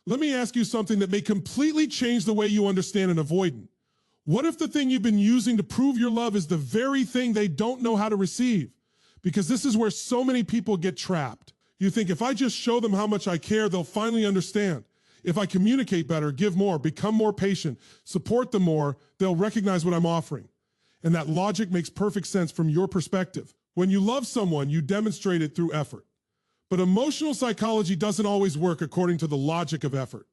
Let me ask you something that may completely change the way you understand an avoidant. What if the thing you've been using to prove your love is the very thing they don't know how to receive? Because this is where so many people get trapped. You think if I just show them how much I care, they'll finally understand. If I communicate better, give more, become more patient, support them more, they'll recognize what I'm offering. And that logic makes perfect sense from your perspective. When you love someone, you demonstrate it through effort. But emotional psychology doesn't always work according to the logic of effort.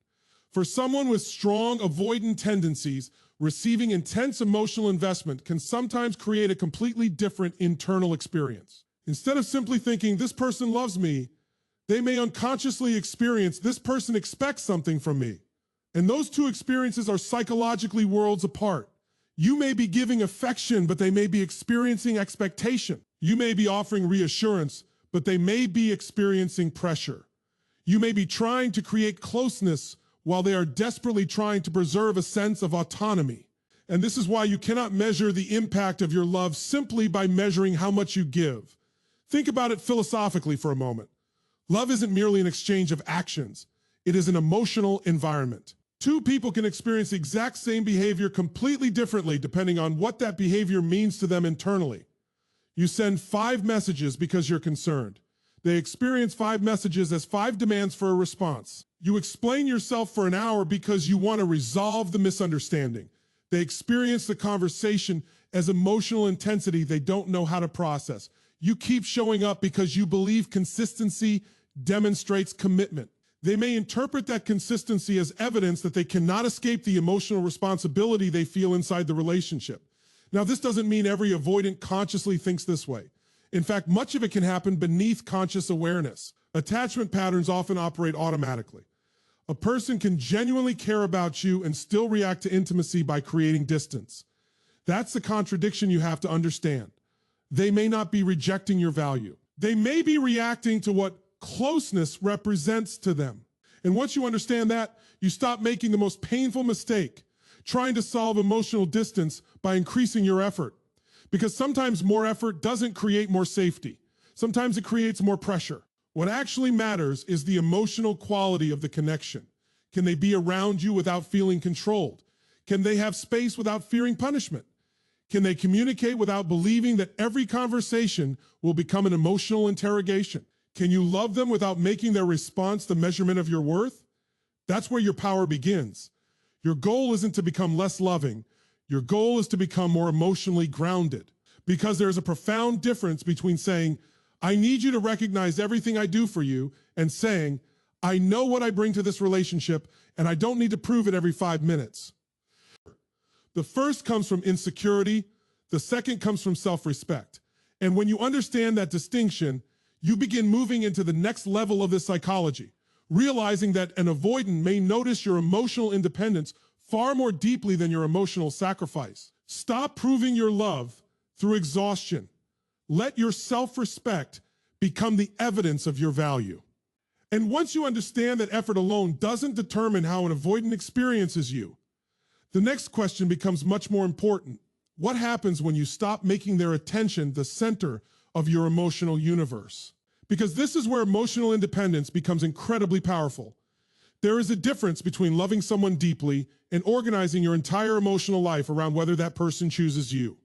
For someone with strong avoidant tendencies, receiving intense emotional investment can sometimes create a completely different internal experience. Instead of simply thinking, this person loves me, they may unconsciously experience, this person expects something from me. And those two experiences are psychologically worlds apart. You may be giving affection, but they may be experiencing expectation. You may be offering reassurance, but they may be experiencing pressure. You may be trying to create closeness while they are desperately trying to preserve a sense of autonomy. And this is why you cannot measure the impact of your love simply by measuring how much you give. Think about it philosophically for a moment. Love isn't merely an exchange of actions. It is an emotional environment. Two people can experience the exact same behavior completely differently depending on what that behavior means to them internally. You send 5 messages because you're concerned. They experience 5 messages as 5 demands for a response. You explain yourself for an hour because you want to resolve the misunderstanding. They experience the conversation as emotional intensity they don't know how to process. You keep showing up because you believe consistency demonstrates commitment. They may interpret that consistency as evidence that they cannot escape the emotional responsibility they feel inside the relationship. Now, this doesn't mean every avoidant consciously thinks this way. In fact, much of it can happen beneath conscious awareness. Attachment patterns often operate automatically. A person can genuinely care about you and still react to intimacy by creating distance. That's the contradiction you have to understand. They may not be rejecting your value. They may be reacting to what closeness represents to them. And once you understand that, you stop making the most painful mistake, trying to solve emotional distance by increasing your effort. Because sometimes more effort doesn't create more safety. Sometimes it creates more pressure. What actually matters is the emotional quality of the connection. Can they be around you without feeling controlled? Can they have space without fearing punishment? Can they communicate without believing that every conversation will become an emotional interrogation? Can you love them without making their response the measurement of your worth? That's where your power begins. Your goal isn't to become less loving. Your goal is to become more emotionally grounded. Because there's a profound difference between saying, I need you to recognize everything I do for you, and saying, I know what I bring to this relationship, and I don't need to prove it every 5 minutes. The first comes from insecurity. The second comes from self-respect. And when you understand that distinction, you begin moving into the next level of this psychology, realizing that an avoidant may notice your emotional independence far more deeply than your emotional sacrifice. Stop proving your love through exhaustion. Let your self-respect become the evidence of your value. And once you understand that effort alone doesn't determine how an avoidant experiences you, the next question becomes much more important. What happens when you stop making their attention the center of your emotional universe? Because this is where emotional independence becomes incredibly powerful. There is a difference between loving someone deeply and organizing your entire emotional life around whether that person chooses you.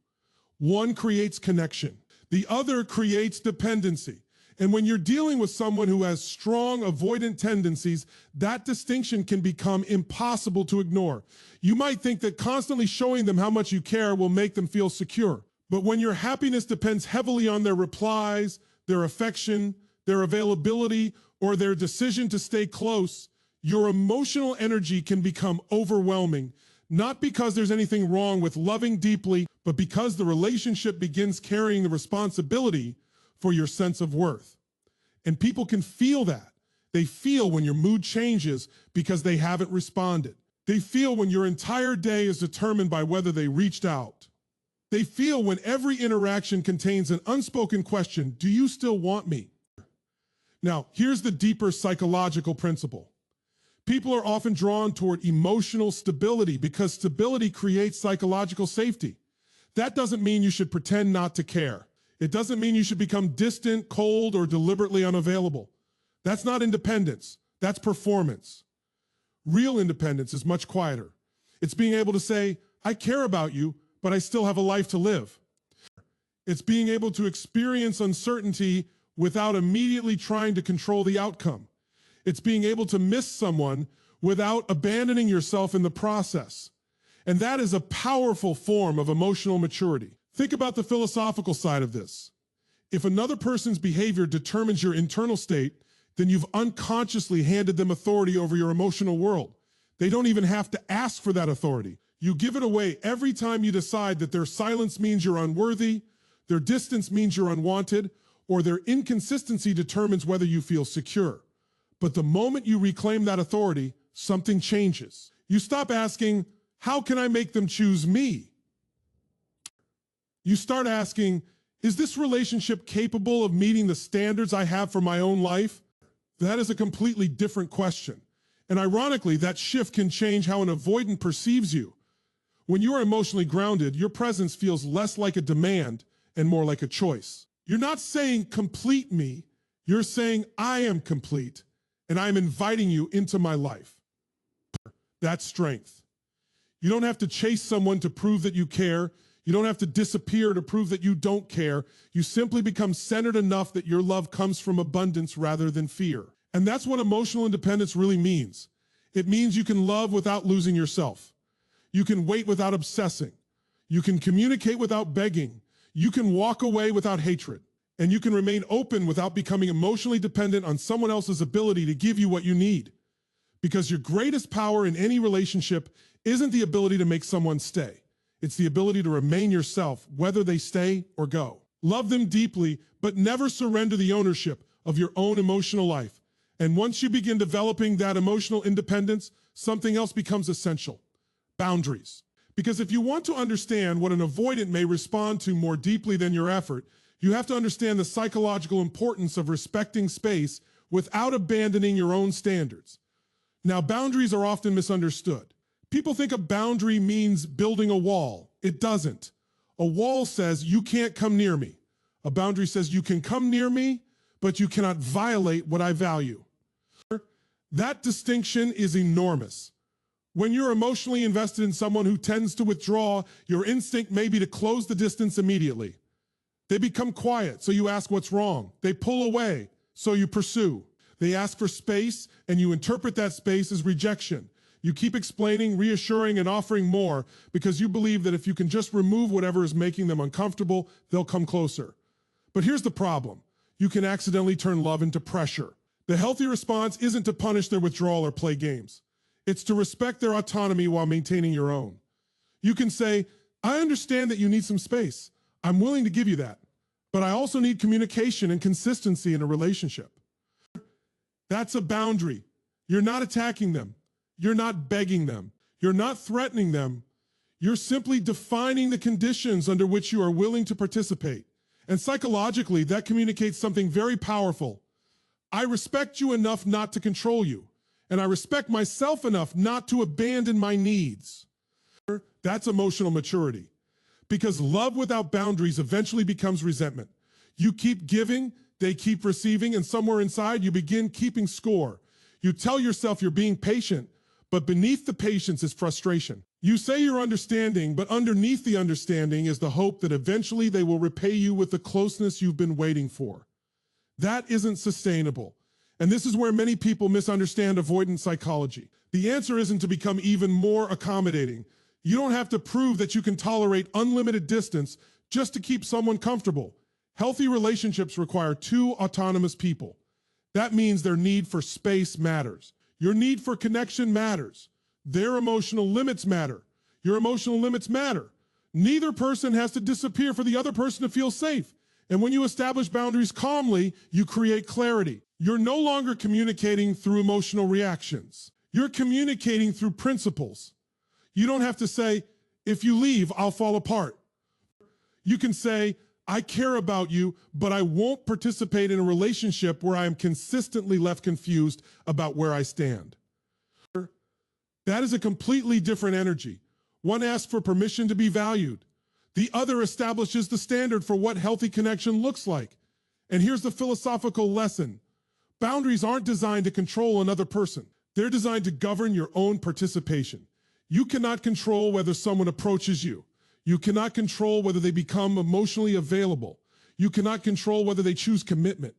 One creates connection. The other creates dependency. And when you're dealing with someone who has strong avoidant tendencies, that distinction can become impossible to ignore. You might think that constantly showing them how much you care will make them feel secure. But when your happiness depends heavily on their replies, their affection, their availability, or their decision to stay close, your emotional energy can become overwhelming, not because there's anything wrong with loving deeply, but because the relationship begins carrying the responsibility for your sense of worth. And people can feel that. They feel when your mood changes because they haven't responded. They feel when your entire day is determined by whether they reached out. They feel when every interaction contains an unspoken question, do you still want me? Now, here's the deeper psychological principle. People are often drawn toward emotional stability because stability creates psychological safety. That doesn't mean you should pretend not to care. It doesn't mean you should become distant, cold, or deliberately unavailable. That's not independence. That's performance. Real independence is much quieter. It's being able to say, I care about you, but I still have a life to live. It's being able to experience uncertainty without immediately trying to control the outcome. It's being able to miss someone without abandoning yourself in the process. And that is a powerful form of emotional maturity. Think about the philosophical side of this. If another person's behavior determines your internal state, then you've unconsciously handed them authority over your emotional world. They don't even have to ask for that authority. You give it away every time you decide that their silence means you're unworthy, their distance means you're unwanted, or their inconsistency determines whether you feel secure. But the moment you reclaim that authority, something changes. You stop asking, how can I make them choose me? You start asking, is this relationship capable of meeting the standards I have for my own life? That is a completely different question. And ironically, that shift can change how an avoidant perceives you. When you are emotionally grounded, your presence feels less like a demand and more like a choice. You're not saying complete me, you're saying I am complete and I'm inviting you into my life. That's strength. You don't have to chase someone to prove that you care. You don't have to disappear to prove that you don't care. You simply become centered enough that your love comes from abundance rather than fear. And that's what emotional independence really means. It means you can love without losing yourself. You can wait without obsessing. You can communicate without begging. You can walk away without hatred. And you can remain open without becoming emotionally dependent on someone else's ability to give you what you need. Because your greatest power in any relationship isn't the ability to make someone stay. It's the ability to remain yourself, whether they stay or go. Love them deeply, but never surrender the ownership of your own emotional life. And once you begin developing that emotional independence, something else becomes essential: boundaries. Because if you want to understand what an avoidant may respond to more deeply than your effort, you have to understand the psychological importance of respecting space without abandoning your own standards. Now, boundaries are often misunderstood. People think a boundary means building a wall. It doesn't. A wall says you can't come near me. A boundary says you can come near me, but you cannot violate what I value. That distinction is enormous. When you're emotionally invested in someone who tends to withdraw, your instinct may be to close the distance immediately. They become quiet, so you ask what's wrong. They pull away, so you pursue. They ask for space, and you interpret that space as rejection. You keep explaining, reassuring, and offering more because you believe that if you can just remove whatever is making them uncomfortable, they'll come closer. But here's the problem. You can accidentally turn love into pressure. The healthy response isn't to punish their withdrawal or play games. It's to respect their autonomy while maintaining your own. You can say, I understand that you need some space. I'm willing to give you that. But I also need communication and consistency in a relationship. That's a boundary. You're not attacking them. You're not begging them. You're not threatening them. You're simply defining the conditions under which you are willing to participate. And psychologically, that communicates something very powerful. I respect you enough not to control you. And I respect myself enough not to abandon my needs. That's emotional maturity. Because love without boundaries eventually becomes resentment. You keep giving, they keep receiving, and somewhere inside you begin keeping score. You tell yourself you're being patient, but beneath the patience is frustration. You say you're understanding, but underneath the understanding is the hope that eventually they will repay you with the closeness you've been waiting for. That isn't sustainable. And this is where many people misunderstand avoidant psychology. The answer isn't to become even more accommodating. You don't have to prove that you can tolerate unlimited distance just to keep someone comfortable. Healthy relationships require two autonomous people. That means their need for space matters. Your need for connection matters. Their emotional limits matter. Your emotional limits matter. Neither person has to disappear for the other person to feel safe. And when you establish boundaries calmly, you create clarity. You're no longer communicating through emotional reactions. You're communicating through principles. You don't have to say, if you leave, I'll fall apart. You can say, I care about you, but I won't participate in a relationship where I am consistently left confused about where I stand. That is a completely different energy. One asks for permission to be valued. The other establishes the standard for what healthy connection looks like. And here's the philosophical lesson. Boundaries aren't designed to control another person. They're designed to govern your own participation. You cannot control whether someone approaches you. You cannot control whether they become emotionally available. You cannot control whether they choose commitment.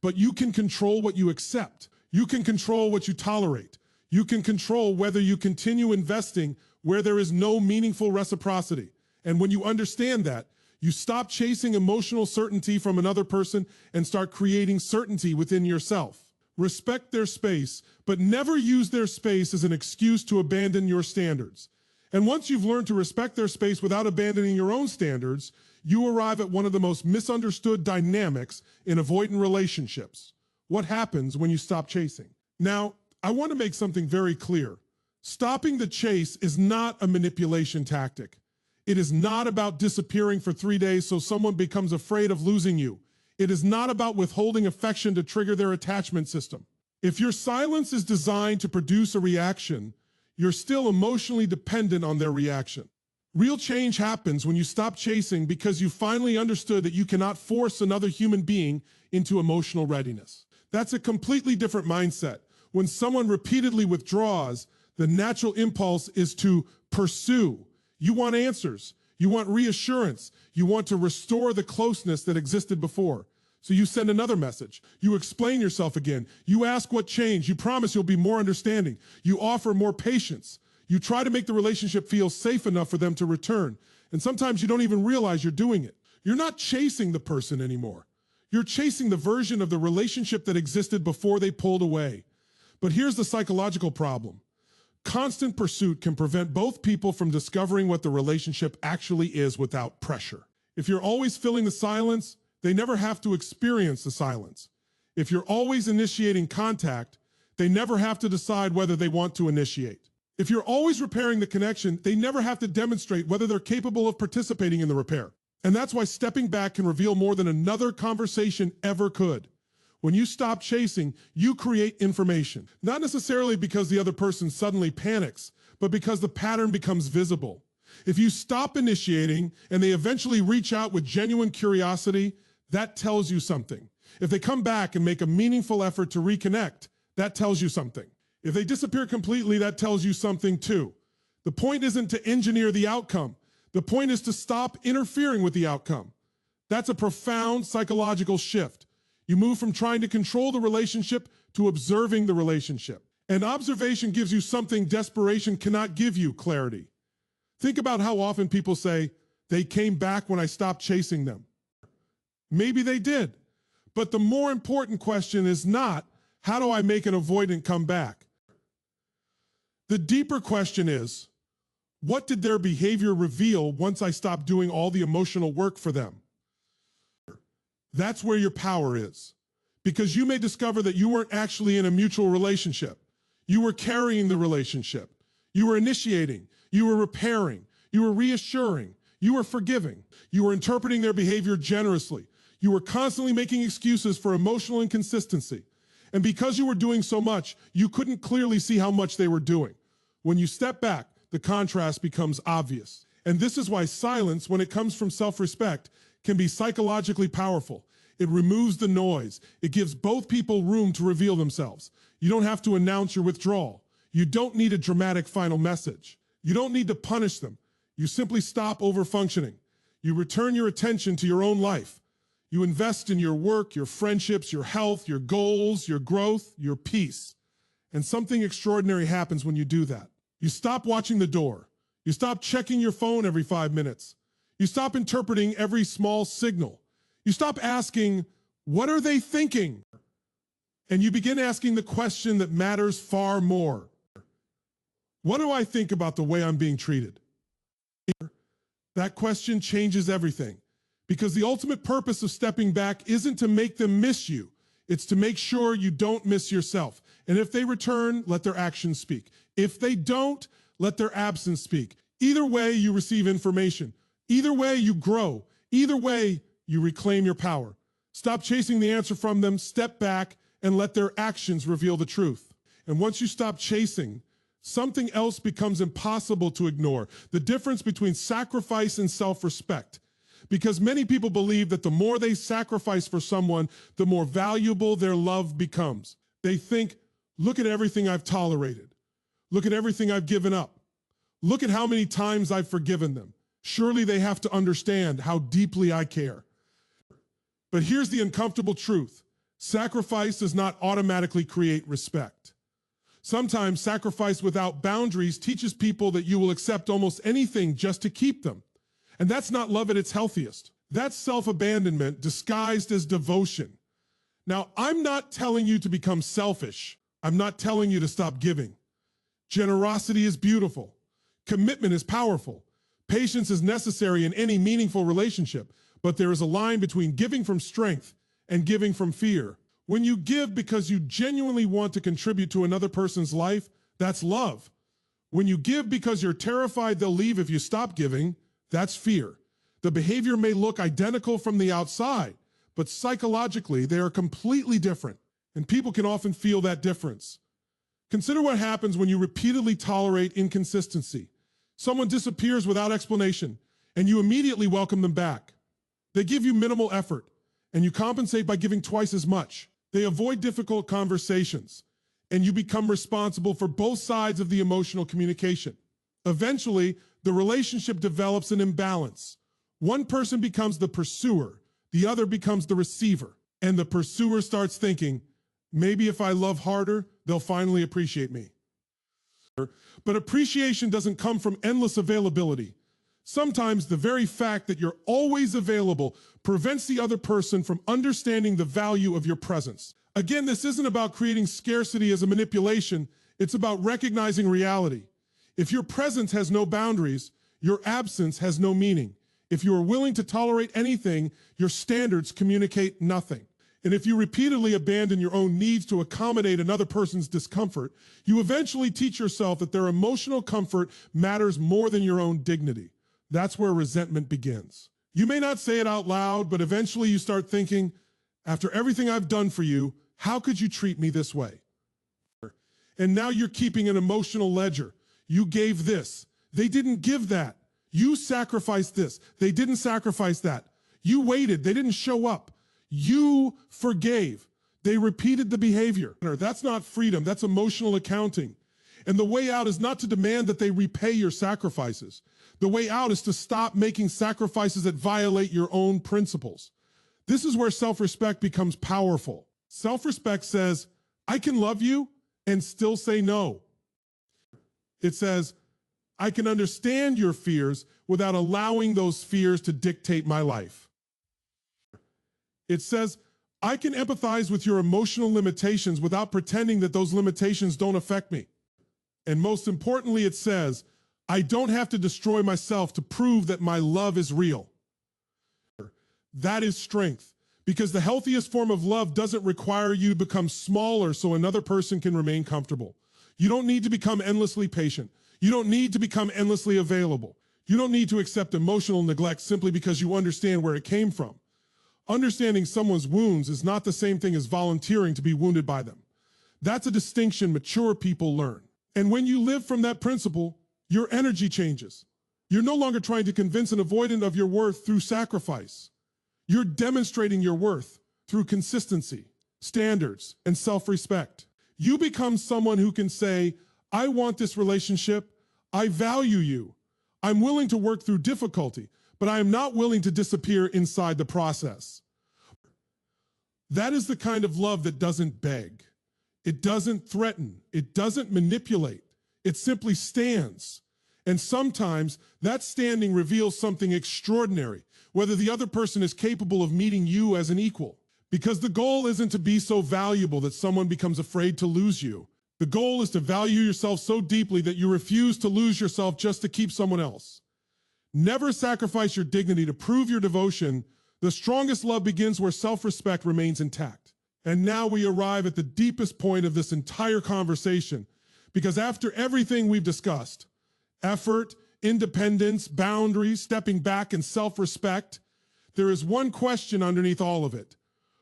But you can control what you accept. You can control what you tolerate. You can control whether you continue investing where there is no meaningful reciprocity. And when you understand that, you stop chasing emotional certainty from another person and start creating certainty within yourself. Respect their space, but never use their space as an excuse to abandon your standards. And once you've learned to respect their space without abandoning your own standards, you arrive at one of the most misunderstood dynamics in avoidant relationships. What happens when you stop chasing? Now, I want to make something very clear. Stopping the chase is not a manipulation tactic. It is not about disappearing for 3 days so someone becomes afraid of losing you. It is not about withholding affection to trigger their attachment system. If your silence is designed to produce a reaction, you're still emotionally dependent on their reaction. Real change happens when you stop chasing because you finally understood that you cannot force another human being into emotional readiness. That's a completely different mindset. When someone repeatedly withdraws, the natural impulse is to pursue. You want answers. You want reassurance. You want to restore the closeness that existed before. So you send another message. You explain yourself again. You ask what changed. You promise you'll be more understanding. You offer more patience. You try to make the relationship feel safe enough for them to return. And sometimes you don't even realize you're doing it. You're not chasing the person anymore. You're chasing the version of the relationship that existed before they pulled away. But here's the psychological problem. Constant pursuit can prevent both people from discovering what the relationship actually is without pressure. If you're always filling the silence, they never have to experience the silence. If you're always initiating contact, they never have to decide whether they want to initiate. If you're always repairing the connection, they never have to demonstrate whether they're capable of participating in the repair. And that's why stepping back can reveal more than another conversation ever could. When you stop chasing, you create information, not necessarily because the other person suddenly panics, but because the pattern becomes visible. If you stop initiating and they eventually reach out with genuine curiosity, that tells you something. If they come back and make a meaningful effort to reconnect, that tells you something. If they disappear completely, that tells you something too. The point isn't to engineer the outcome. The point is to stop interfering with the outcome. That's a profound psychological shift. You move from trying to control the relationship to observing the relationship. And observation gives you something desperation cannot give you: clarity. Think about how often people say, they came back when I stopped chasing them. Maybe they did. But the more important question is not, how do I make an avoidant come back? The deeper question is, what did their behavior reveal once I stopped doing all the emotional work for them? That's where your power is. Because you may discover that you weren't actually in a mutual relationship. You were carrying the relationship. You were initiating. You were repairing. You were reassuring. You were forgiving. You were interpreting their behavior generously. You were constantly making excuses for emotional inconsistency. And because you were doing so much, you couldn't clearly see how much they were doing. When you step back, the contrast becomes obvious. And this is why silence, when it comes from self-respect, can be psychologically powerful. It removes the noise. It gives both people room to reveal themselves. You don't have to announce your withdrawal. You don't need a dramatic final message. You don't need to punish them. You simply stop overfunctioning. You return your attention to your own life. You invest in your work, your friendships, your health, your goals, your growth, your peace. And something extraordinary happens when you do that. You stop watching the door. You stop checking your phone every 5 minutes. You stop interpreting every small signal. You stop asking, what are they thinking? And you begin asking the question that matters far more. What do I think about the way I'm being treated? That question changes everything. Because the ultimate purpose of stepping back isn't to make them miss you. It's to make sure you don't miss yourself. And if they return, let their actions speak. If they don't, let their absence speak. Either way, you receive information. Either way, you grow. Either way, you reclaim your power. Stop chasing the answer from them, step back, and let their actions reveal the truth. And once you stop chasing, something else becomes impossible to ignore: the difference between sacrifice and self-respect. Because many people believe that the more they sacrifice for someone, the more valuable their love becomes. They think, Look at everything I've tolerated. Look at everything I've given up. Look at how many times I've forgiven them. Surely they have to understand how deeply I care. But here's the uncomfortable truth. Sacrifice does not automatically create respect. Sometimes sacrifice without boundaries teaches people that you will accept almost anything just to keep them. And that's not love at its healthiest. That's self-abandonment disguised as devotion. Now, I'm not telling you to become selfish. I'm not telling you to stop giving. Generosity is beautiful. Commitment is powerful. Patience is necessary in any meaningful relationship, but there is a line between giving from strength and giving from fear. When you give because you genuinely want to contribute to another person's life, that's love. When you give because you're terrified they'll leave if you stop giving, that's fear. The behavior may look identical from the outside, but psychologically they are completely different, and people can often feel that difference. Consider what happens when you repeatedly tolerate inconsistency. Someone disappears without explanation, and you immediately welcome them back. They give you minimal effort, and you compensate by giving twice as much. They avoid difficult conversations, and you become responsible for both sides of the emotional communication. Eventually, the relationship develops an imbalance. One person becomes the pursuer, the other becomes the receiver, and the pursuer starts thinking, maybe if I love harder, they'll finally appreciate me. But appreciation doesn't come from endless availability. Sometimes the very fact that you're always available prevents the other person from understanding the value of your presence. Again, this isn't about creating scarcity as a manipulation. It's about recognizing reality. If your presence has no boundaries, your absence has no meaning. If you are willing to tolerate anything, your standards communicate nothing. And if you repeatedly abandon your own needs to accommodate another person's discomfort, you eventually teach yourself that their emotional comfort matters more than your own dignity. That's where resentment begins. You may not say it out loud, but eventually you start thinking, after everything I've done for you, how could you treat me this way? And now you're keeping an emotional ledger. You gave this. They didn't give that. You sacrificed this. They didn't sacrifice that. You waited. They didn't show up. You forgave. They repeated the behavior. That's not freedom. That's emotional accounting. And the way out is not to demand that they repay your sacrifices. The way out is to stop making sacrifices that violate your own principles. This is where self-respect becomes powerful. Self-respect says, I can love you and still say no. It says, I can understand your fears without allowing those fears to dictate my life. It says, I can empathize with your emotional limitations without pretending that those limitations don't affect me. And most importantly, it says, I don't have to destroy myself to prove that my love is real. That is strength, because the healthiest form of love doesn't require you to become smaller so another person can remain comfortable. You don't need to become endlessly patient. You don't need to become endlessly available. You don't need to accept emotional neglect simply because you understand where it came from. Understanding someone's wounds is not the same thing as volunteering to be wounded by them. That's a distinction mature people learn. And when you live from that principle, your energy changes. You're no longer trying to convince an avoidant of your worth through sacrifice. You're demonstrating your worth through consistency, standards, and self-respect. You become someone who can say, I want this relationship. I value you. I'm willing to work through difficulty, but I am not willing to disappear inside the process. That is the kind of love that doesn't beg. It doesn't threaten. It doesn't manipulate. It simply stands. And sometimes that standing reveals something extraordinary, whether the other person is capable of meeting you as an equal. Because the goal isn't to be so valuable that someone becomes afraid to lose you. The goal is to value yourself so deeply that you refuse to lose yourself just to keep someone else. Never sacrifice your dignity to prove your devotion. The strongest love begins where self-respect remains intact. And now we arrive at the deepest point of this entire conversation, because after everything we've discussed, effort, independence, boundaries, stepping back, and self-respect, there is one question underneath all of it.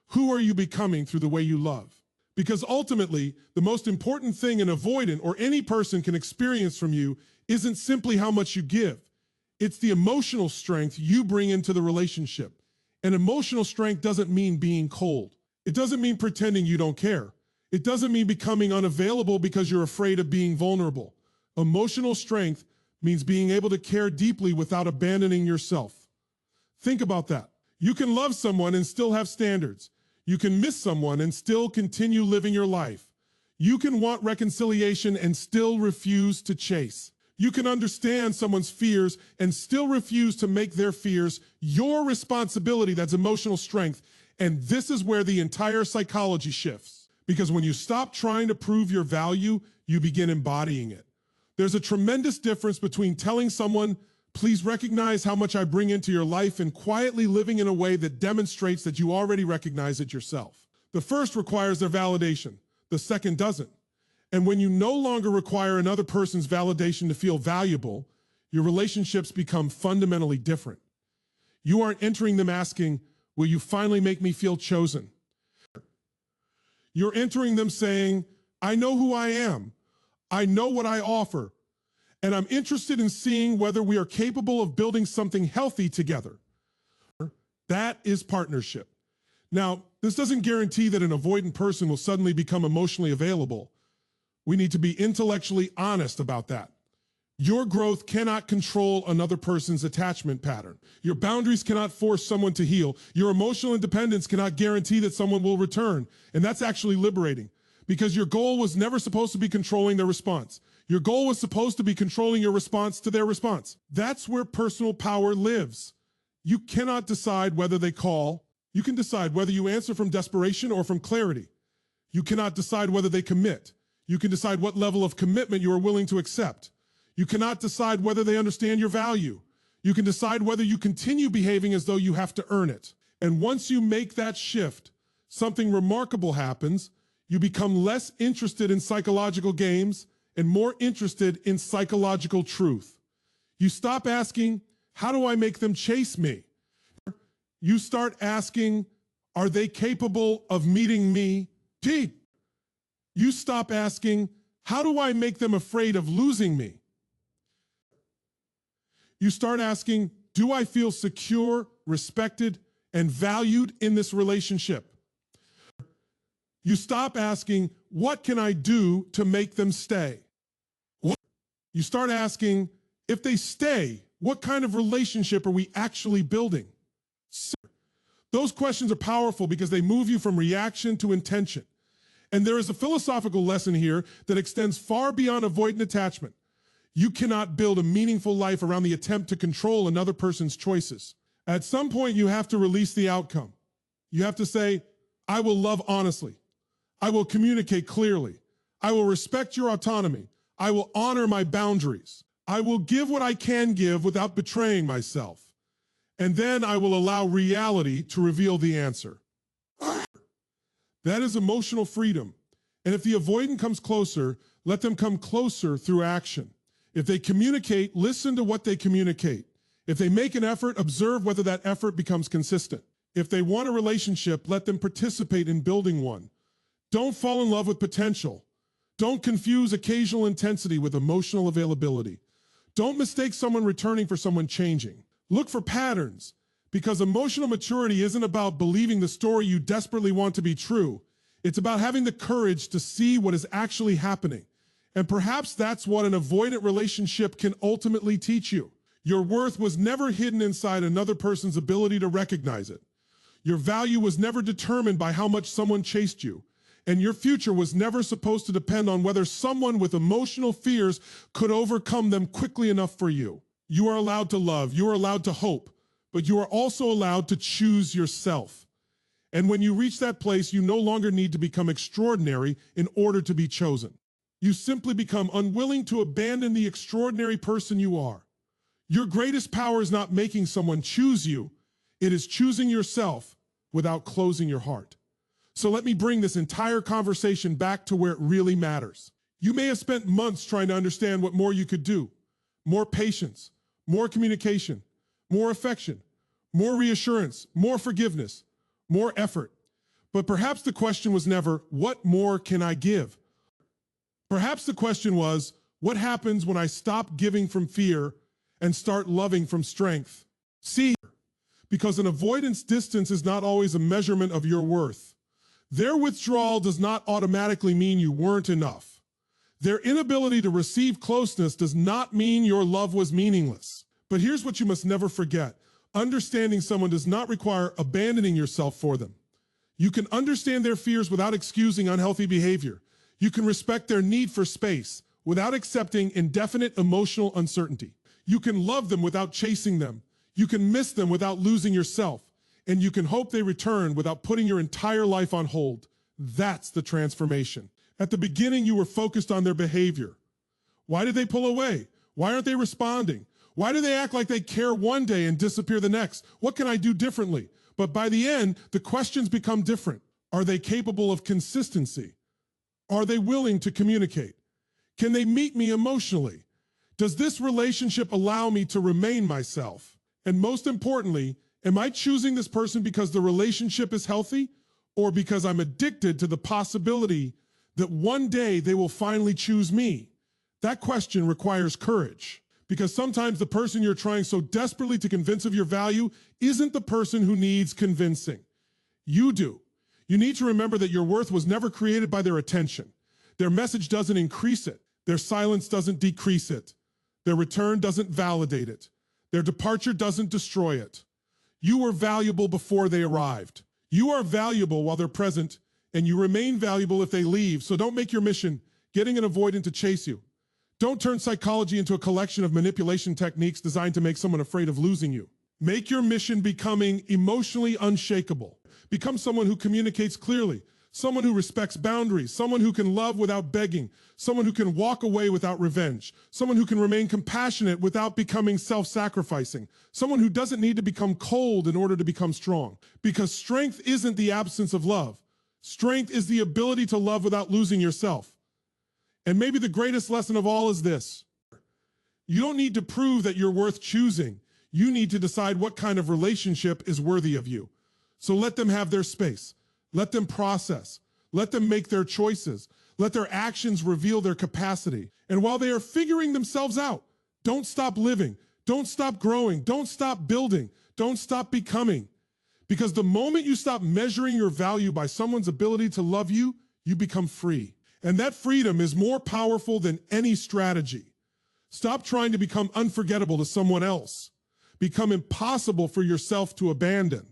Who are you becoming through the way you love? Because ultimately, the most important thing an avoidant or any person can experience from you isn't simply how much you give. It's the emotional strength you bring into the relationship. And emotional strength doesn't mean being cold. It doesn't mean pretending you don't care. It doesn't mean becoming unavailable because you're afraid of being vulnerable. Emotional strength means being able to care deeply without abandoning yourself. Think about that. You can love someone and still have standards. You can miss someone and still continue living your life. You can want reconciliation and still refuse to chase. You can understand someone's fears and still refuse to make their fears your responsibility. That's emotional strength. And this is where the entire psychology shifts. Because when you stop trying to prove your value, you begin embodying it. There's a tremendous difference between telling someone, please recognize how much I bring into your life, and quietly living in a way that demonstrates that you already recognize it yourself. The first requires their validation. The second doesn't. And when you no longer require another person's validation to feel valuable, your relationships become fundamentally different. You aren't entering them asking, will you finally make me feel chosen? You're entering them saying, I know who I am. I know what I offer. And I'm interested in seeing whether we are capable of building something healthy together. That is partnership. Now, this doesn't guarantee that an avoidant person will suddenly become emotionally available. We need to be intellectually honest about that. Your growth cannot control another person's attachment pattern. Your boundaries cannot force someone to heal. Your emotional independence cannot guarantee that someone will return. And that's actually liberating, because your goal was never supposed to be controlling their response. Your goal was supposed to be controlling your response to their response. That's where personal power lives. You cannot decide whether they call. You can decide whether you answer from desperation or from clarity. You cannot decide whether they commit. You can decide what level of commitment you are willing to accept. You cannot decide whether they understand your value. You can decide whether you continue behaving as though you have to earn it. And once you make that shift, something remarkable happens. You become less interested in psychological games and more interested in psychological truth. You stop asking, how do I make them chase me? You start asking, are they capable of meeting me? You stop asking, how do I make them afraid of losing me? You start asking, do I feel secure, respected, and valued in this relationship? You stop asking, what can I do to make them stay? You start asking, if they stay, what kind of relationship are we actually building? Those questions are powerful because they move you from reaction to intention. And there is a philosophical lesson here that extends far beyond avoidant attachment. You cannot build a meaningful life around the attempt to control another person's choices. At some point, you have to release the outcome. You have to say, I will love honestly. I will communicate clearly. I will respect your autonomy. I will honor my boundaries. I will give what I can give without betraying myself. And then I will allow reality to reveal the answer. That is emotional freedom. And if the avoidant comes closer, let them come closer through action. If they communicate, listen to what they communicate. If they make an effort, observe whether that effort becomes consistent. If they want a relationship, let them participate in building one. Don't fall in love with potential. Don't confuse occasional intensity with emotional availability. Don't mistake someone returning for someone changing. Look for patterns, because emotional maturity isn't about believing the story you desperately want to be true. It's about having the courage to see what is actually happening. And perhaps that's what an avoidant relationship can ultimately teach you. Your worth was never hidden inside another person's ability to recognize it. Your value was never determined by how much someone chased you. And your future was never supposed to depend on whether someone with emotional fears could overcome them quickly enough for you. You are allowed to love, you are allowed to hope, but you are also allowed to choose yourself. And when you reach that place, you no longer need to become extraordinary in order to be chosen. You simply become unwilling to abandon the extraordinary person you are. Your greatest power is not making someone choose you. It is choosing yourself without closing your heart. So let me bring this entire conversation back to where it really matters. You may have spent months trying to understand what more you could do. More patience, more communication, more affection, more reassurance, more forgiveness, more effort. But perhaps the question was never, what more can I give? Perhaps the question was, what happens when I stop giving from fear and start loving from strength? See, because an avoidance distance is not always a measurement of your worth. Their withdrawal does not automatically mean you weren't enough. Their inability to receive closeness does not mean your love was meaningless. But here's what you must never forget. Understanding someone does not require abandoning yourself for them. You can understand their fears without excusing unhealthy behavior. You can respect their need for space without accepting indefinite emotional uncertainty. You can love them without chasing them. You can miss them without losing yourself. And you can hope they return without putting your entire life on hold. That's the transformation. At the beginning, you were focused on their behavior. Why did they pull away? Why aren't they responding? Why do they act like they care one day and disappear the next? What can I do differently? But by the end, the questions become different. Are they capable of consistency? Are they willing to communicate? Can they meet me emotionally? Does this relationship allow me to remain myself? And most importantly, am I choosing this person because the relationship is healthy or because I'm addicted to the possibility that one day they will finally choose me? That question requires courage, because sometimes the person you're trying so desperately to convince of your value isn't the person who needs convincing. You do. You need to remember that your worth was never created by their attention. Their message doesn't increase it. Their silence doesn't decrease it. Their return doesn't validate it. Their departure doesn't destroy it. You were valuable before they arrived. You are valuable while they're present, and you remain valuable if they leave. So don't make your mission getting an avoidant to chase you. Don't turn psychology into a collection of manipulation techniques designed to make someone afraid of losing you. Make your mission becoming emotionally unshakable. Become someone who communicates clearly, someone who respects boundaries, someone who can love without begging, someone who can walk away without revenge, someone who can remain compassionate without becoming self-sacrificing, someone who doesn't need to become cold in order to become strong. Because strength isn't the absence of love. Strength is the ability to love without losing yourself. And maybe the greatest lesson of all is this. You don't need to prove that you're worth choosing. You need to decide what kind of relationship is worthy of you. So let them have their space. Let them process. Let them make their choices. Let their actions reveal their capacity. And while they are figuring themselves out, don't stop living. Don't stop growing. Don't stop building. Don't stop becoming. Because the moment you stop measuring your value by someone's ability to love you, you become free. And that freedom is more powerful than any strategy. Stop trying to become unforgettable to someone else. Become impossible for yourself to abandon.